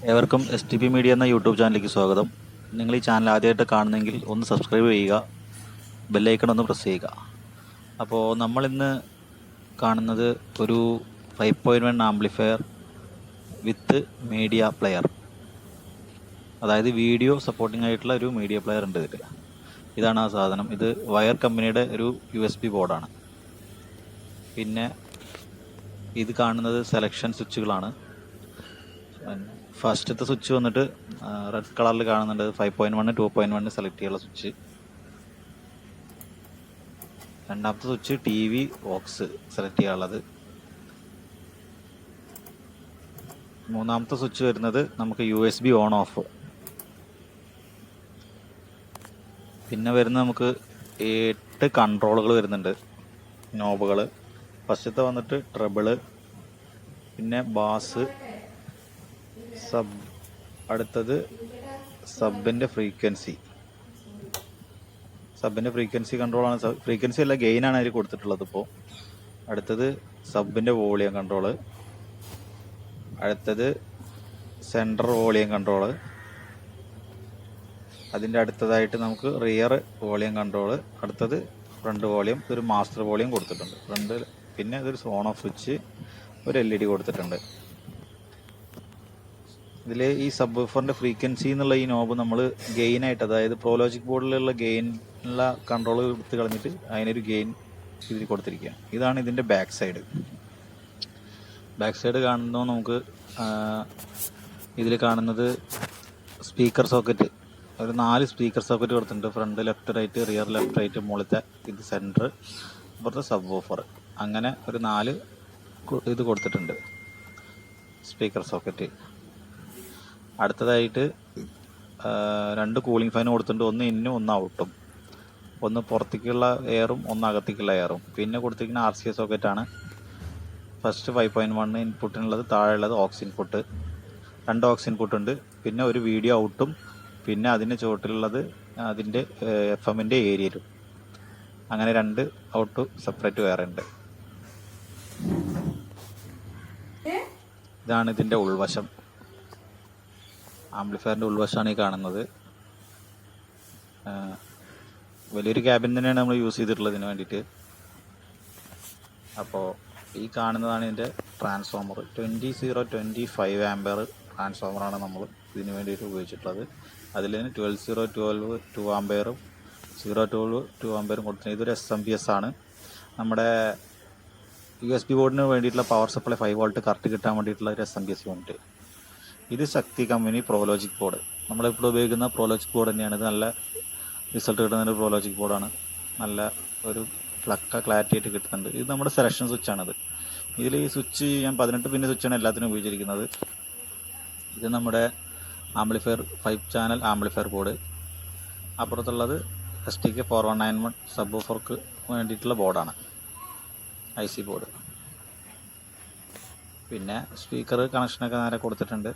ഏവർക്കും STP media എന്ന YouTube ചാനലിലേക്ക് സ്വാഗതം. നിങ്ങൾ ഈ ചാനൽ ആദ്യമായിട്ട് കാണുന്നെങ്കിൽ ഒന്ന് സബ്സ്ക്രൈബ് ചെയ്യുക, ബെല്ലൈക്കൺ ഒന്ന് പ്രസ് ചെയ്യുക. അപ്പോൾ നമ്മളിന്ന് കാണുന്നത് ഒരു 5.1 ആംപ്ലിഫയർ വിത്ത് മീഡിയ പ്ലെയർ, അതായത് വീഡിയോ സപ്പോർട്ടിംഗ് ആയിട്ടുള്ള ഒരു മീഡിയ പ്ലെയർ ഉണ്ട് ഇതിൽ. ഇതാണ് ആ സാധനം. ഇത് വയർ കമ്പനിയുടെ ഒരു USB ബോർഡാണ്. പിന്നെ ഇത് കാണുന്നത് സെലക്ഷൻ സ്വിച്ചുകളാണ്. ഫസ്റ്റത്തെ സ്വിച്ച് വന്നിട്ട് റെഡ് കളറിൽ കാണുന്നുണ്ട്. 5.1 2.1 സെലക്ട് ചെയ്യാനുള്ള സ്വിച്ച്. രണ്ടാമത്തെ സ്വിച്ച് TV ബോക്സ് സെലക്ട് ചെയ്യാനുള്ളത്. മൂന്നാമത്തെ സ്വിച്ച് വരുന്നത് നമുക്ക് USB ഓൺ ഓഫ്. പിന്നെ വരുന്നത് നമുക്ക് 8 കൺട്രോളുകൾ വരുന്നുണ്ട്, നോബുകൾ. ഫസ്റ്റത്തെ വന്നിട്ട് ട്രബിള്, പിന്നെ ബാസ്, സബ്, അടുത്തത് സബിൻ്റെ ഫ്രീക്വൻസി കൺട്രോളാണ്. ഫ്രീക്വൻസി അല്ല, ഗെയിനാണ് അതിൽ കൊടുത്തിട്ടുള്ളത്. ഇപ്പോൾ അടുത്തത് സബിൻ്റെ വോളിയം കൺട്രോള്, അടുത്തത് സെൻട്രൽ വോളിയം കൺട്രോള്, അതിൻ്റെ അടുത്തതായിട്ട് നമുക്ക് റിയർ വോളിയം കൺട്രോള്, അടുത്തത് ഫ്രണ്ട് വോളിയം, ഒരു മാസ്റ്റർ വോളിയം കൊടുത്തിട്ടുണ്ട് ഫ്രണ്ട്. പിന്നെ ഇതൊരു ഓൺ ഓഫ് സ്വിച്ച്, ഒരു LED കൊടുത്തിട്ടുണ്ട്. ഇതിൽ ഈ സബ് വൂഫറിൻ്റെ ഫ്രീക്വൻസി എന്നുള്ള ഈ നോബ് നമ്മൾ ഗെയിനായിട്ട്, അതായത് പ്രോലോജിക് ബോർഡിലുള്ള ഗെയിനുള്ള കൺട്രോൾ എടുത്ത് കളഞ്ഞിട്ട് അതിനൊരു ഗെയിൻ ഇതിൽ കൊടുത്തിരിക്കുക. ഇതാണ് ഇതിൻ്റെ ബാക്ക് സൈഡ് കാണുമ്പോൾ നമുക്ക് ഇതിൽ കാണുന്നത് സ്പീക്കർ സോക്കറ്റ്, ഒരു 4 സ്പീക്കർ സോക്കറ്റ് കൊടുത്തിട്ടുണ്ട്. Front left right, rear left right, മുകളിലത്തെ ഇത് സെൻറ്റർ, അപ്പുറത്തെ സബ് വൂഫർ. അങ്ങനെ ഒരു 4 ഇത് കൊടുത്തിട്ടുണ്ട് സ്പീക്കർ സോക്കറ്റ്. അടുത്തതായിട്ട് 2 കൂളിംഗ് ഫാൻ കൊടുത്തിട്ടുണ്ട്. ഒന്ന് ഇന്നും ഒന്ന് ഔട്ടും, ഒന്ന് പുറത്തേക്കുള്ള എയറും ഒന്ന് അകത്തേക്കുള്ള എയറും. പിന്നെ കൊടുത്തിരിക്കുന്ന RCA സോക്കറ്റാണ്. ഫസ്റ്റ് 5.1 ഇൻപുട്ടിനുള്ളത്, താഴെയുള്ളത് ഓക്സ് ഇൻപുട്ട്, 2 ഓക്സ് ഇൻപുട്ട് ഉണ്ട്. പിന്നെ ഒരു വീഡിയോ ഔട്ടും, പിന്നെ അതിൻ്റെ ചുവട്ടിലുള്ളത് അതിൻ്റെ FM-ൻ്റെ ഏരിയയിലും. അങ്ങനെ 2 ഔട്ട് സെപ്പറേറ്റ് വേറെ ഉണ്ട്. ഇതാണ് ഇതിൻ്റെ ഉൾവശം. ആംപ്ലിഫയറിൻ്റെ ഉൾവശമാണ് ഈ കാണുന്നത്. വലിയൊരു ക്യാബിൻ തന്നെയാണ് നമ്മൾ യൂസ് ചെയ്തിട്ടുള്ളത് ഇതിന് വേണ്ടിയിട്ട്. അപ്പോൾ ഈ കാണുന്നതാണ് ഇതിൻ്റെ ട്രാൻസ്ഫോമർ. 20-025 ആംപിയർ ട്രാൻസ്ഫോമറാണ് നമ്മൾ ഇതിന് വേണ്ടിയിട്ട് ഉപയോഗിച്ചിട്ടുള്ളത്. അതിൽ 12-012 2 ആംപിയറും 012 2 ആംപിയറും കൊടുത്തിട്ടുണ്ട്. ഇതൊരു SMPS ആണ്. നമ്മുടെ USB ബോർഡിന് വേണ്ടിയിട്ടുള്ള പവർ സപ്ലൈ 5 വോൾട്ട് കറക്റ്റ് കിട്ടാൻ വേണ്ടിയിട്ടുള്ള ഒരു SMPS യൂണിറ്റ്. ഇത് ശക്തി കമ്പനി പ്രോലോജിക് ബോർഡ്, നമ്മളിപ്പോൾ ഉപയോഗിക്കുന്ന പ്രോലോജിക് ബോർഡ് തന്നെയാണ്. ഇത് നല്ല റിസൾട്ട് കിട്ടുന്ന ഒരു പ്രോലോജിക് ബോർഡാണ്. നല്ല ഒരു ക്ലാരിറ്റി ആയിട്ട് കിട്ടുന്നുണ്ട്. ഇത് നമ്മുടെ സെലക്ഷൻ സ്വിച്ചാണിത്. ഇതിൽ ഈ സ്വിച്ച് ഞാൻ 18 പിൻ സ്വിച്ചാണ് എല്ലാത്തിനും ഉപയോഗിച്ചിരിക്കുന്നത്. ഇത് നമ്മുടെ ആംപ്ലിഫയർ 5 ചാനൽ ആംപ്ലിഫയർ ബോർഡ്. അപ്പുറത്തുള്ളത് STK 4191 സബ് വൂഫർക്ക് വേണ്ടിയിട്ടുള്ള ബോർഡാണ്, IC ബോർഡ്. പിന്നെ സ്പീക്കർ കണക്ഷനൊക്കെ നേരെ കൊടുത്തിട്ടുണ്ട്.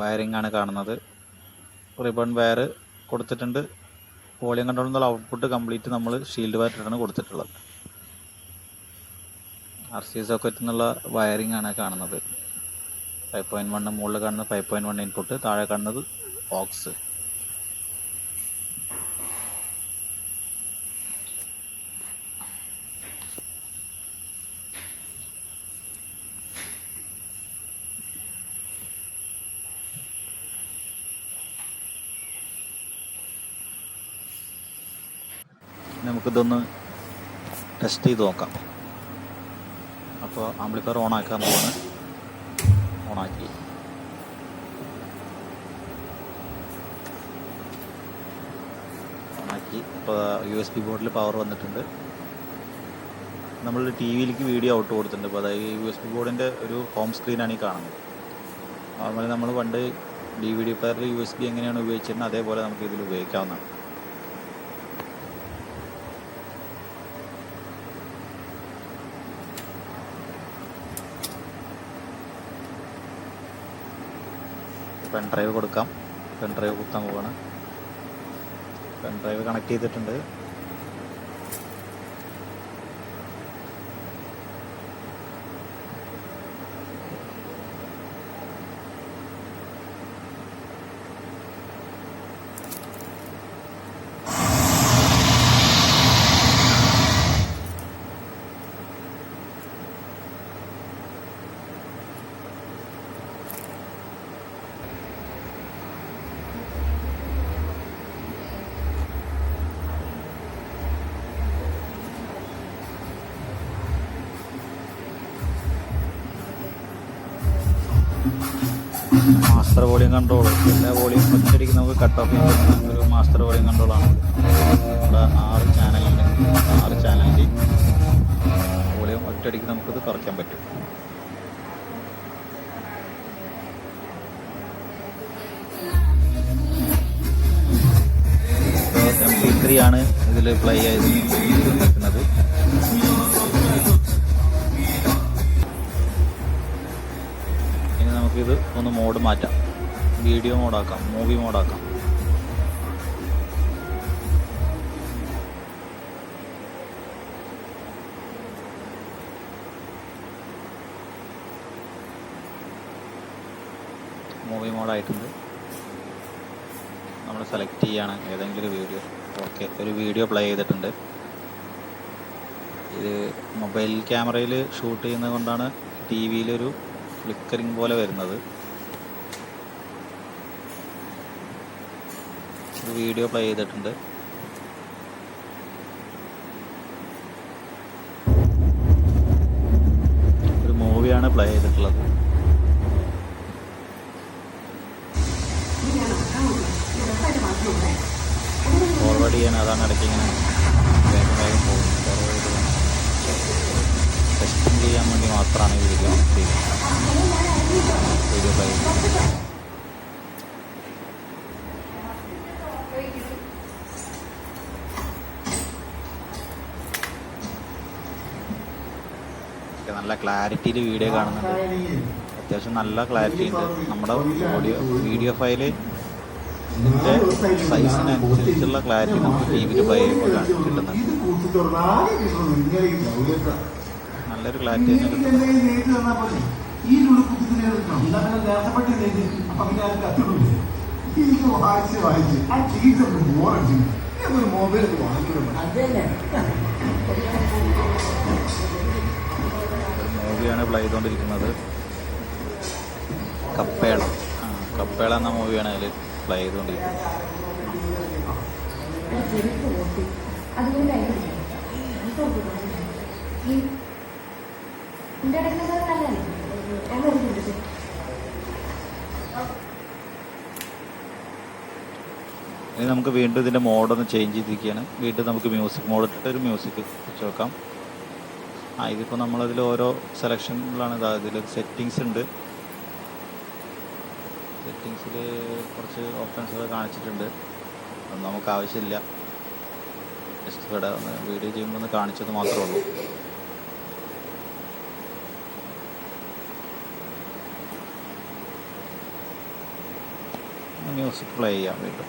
വയറിംഗ് ആണ് കാണുന്നത്. റിബൺ വയർ കൊടുത്തിട്ടുണ്ട്. വോളിയം കൺട്രോൾ എന്നുള്ള ഔട്ട്പുട്ട് കംപ്ലീറ്റ് നമ്മൾ ഷീൽഡ് വയറിട്ടാണ് കൊടുത്തിട്ടുള്ളത്. RCA സോക്കറ്റ് എന്നുള്ള വയറിംഗ് ആണ് കാണുന്നത്. 5.1 മുകളിൽ കാണുന്നത് 5.1 ഇൻപുട്ട്, താഴെ കാണുന്നത് ഓക്സ്. നമുക്കിതൊന്ന് ടെസ്റ്റ് ചെയ്ത് നോക്കാം. അപ്പോൾ ആംപ്ലിഫയർ ഓണാക്കാൻ പോവാണ്. ഓണാക്കി ഇപ്പോൾ USB ബോർഡിൽ പവർ വന്നിട്ടുണ്ട്. നമ്മൾ TVയിലേക്ക് വീഡിയോ ഔട്ട് കൊടുത്തിട്ടുണ്ട്. അപ്പോൾ അതായത് USB ബോർഡിൻ്റെ ഒരു ഹോം സ്ക്രീനാണ് ഈ കാണുന്നത്. അതുപോലെ നമ്മൾ പണ്ട് DVD പ്ലെയറിൽ USB എങ്ങനെയാണ് ഉപയോഗിച്ചിരുന്നത് അതേപോലെ നമുക്ക് ഇതിൽ ഉപയോഗിക്കാവുന്നതാണ്. പെൻ ഡ്രൈവ് കൊടുക്കാം. പെൻ ഡ്രൈവ് കുത്താൻ പോവാണ്. പെൻ ഡ്രൈവ് കണക്ട് ചെയ്തിട്ടുണ്ട്. മാസ്റ്റർ വോളിയം കൺട്രോൾ, എല്ലാ വോളിയം ഒറ്റയടിക്ക് നമുക്ക് കട്ട് ഓഫ് ചെയ്യാൻ പറ്റുന്ന ഒരു മാസ്റ്റർ വോളിയം കൺട്രോളാണ്. ഇവിടെ 6 ചാനലിൻ്റെ വോളിയം ഒറ്റയടിക്ക് നമുക്കിത് കുറയ്ക്കാൻ പറ്റും. MP3 ആണ് ഇതിൽ പ്ലേ ചെയ്തിരിക്കുന്നത്. ഇനി നമുക്കിത് ഒന്ന് മോഡ് മാറ്റാം, വീഡിയോ മോഡാക്കാം, മൂവി മോഡാക്കാം. മൂവി മോഡായിട്ടുണ്ട്. നമ്മൾ സെലക്ട് ചെയ്യാണ് ഏതെങ്കിലും ഒരു വീഡിയോ. ഓക്കെ, ഒരു വീഡിയോ പ്ലേ ചെയ്തിട്ടുണ്ട്. ഇത് മൊബൈൽ ക്യാമറയിൽ ഷൂട്ട് ചെയ്യുന്നത് കൊണ്ടാണ് ടി വിയിലൊരു ഫ്ലിക്കറിങ് പോലെ വരുന്നത്. ഒരു വീഡിയോ പ്ലേ ചെയ്തിട്ടുണ്ട്. ഒരു മൂവിയാണ് പ്ലേ ചെയ്തിട്ടുള്ളത്. ഫോർവേഡ് ചെയ്യാൻ, അതാണ് ഇടയ്ക്ക് ഇങ്ങനെ വേഗം വേഗം പോകും. ഫോർവേഡ് ചെയ്യാൻ, ടെസ്റ്റിംഗ് ചെയ്യാൻ വേണ്ടി മാത്രമാണ് ഈ വീഡിയോ പ്ലേ ചെയ്യുന്നത്. നല്ല ക്ലാരിറ്റിയിൽ വീഡിയോ കാണുന്നുണ്ട്. അത്യാവശ്യം നല്ല ക്ലാരിറ്റി ഉണ്ട്. നമ്മുടെ വീഡിയോ ഫയല് ഇതിൻ്റെ സൈസിനനുസരിച്ചുള്ള ക്ലാരിറ്റി നമുക്ക് ടി വിയിൽ പ്ലേ ചെയ്യുമ്പോൾ കിട്ടുന്നുണ്ട്. നല്ലൊരു ക്ലാരിറ്റി തന്നെ കിട്ടുന്നുണ്ട്. മൂവിയാണ് പ്ലേ ചെയ്തുകൊണ്ടിരിക്കുന്നത്. കപ്പേള എന്ന മൂവിയാണ് അതിൽ പ്ലേ ചെയ്തുകൊണ്ടിരിക്കുന്നത്. ഇനി നമുക്ക് വീണ്ടും ഇതിൻ്റെ മോഡൊന്ന് ചേഞ്ച് ചെയ്തിരിക്കുകയാണ്. വീണ്ടും നമുക്ക് മ്യൂസിക് മോഡ് ഇട്ടിട്ട് ഒരു മ്യൂസിക് വെച്ച് നോക്കാം. ഇതിപ്പോൾ നമ്മളതിൽ ഓരോ സെലക്ഷനിലാണ്. ഇതിൽ സെറ്റിങ്സ് ഉണ്ട്. സെറ്റിങ്സിൽ കുറച്ച് ഓപ്ഷൻസ് കാണിച്ചിട്ടുണ്ട്. അതൊന്നും നമുക്ക് ആവശ്യമില്ല. ജസ്റ്റ് ഇവിടെ ഒന്ന് വീഡിയോ ചെയ്യുമ്പോൾ ഒന്ന് കാണിച്ചത് മാത്രമേ ഉള്ളൂ. മ്യൂസിക് പ്ലേ ചെയ്യാം വീണ്ടും.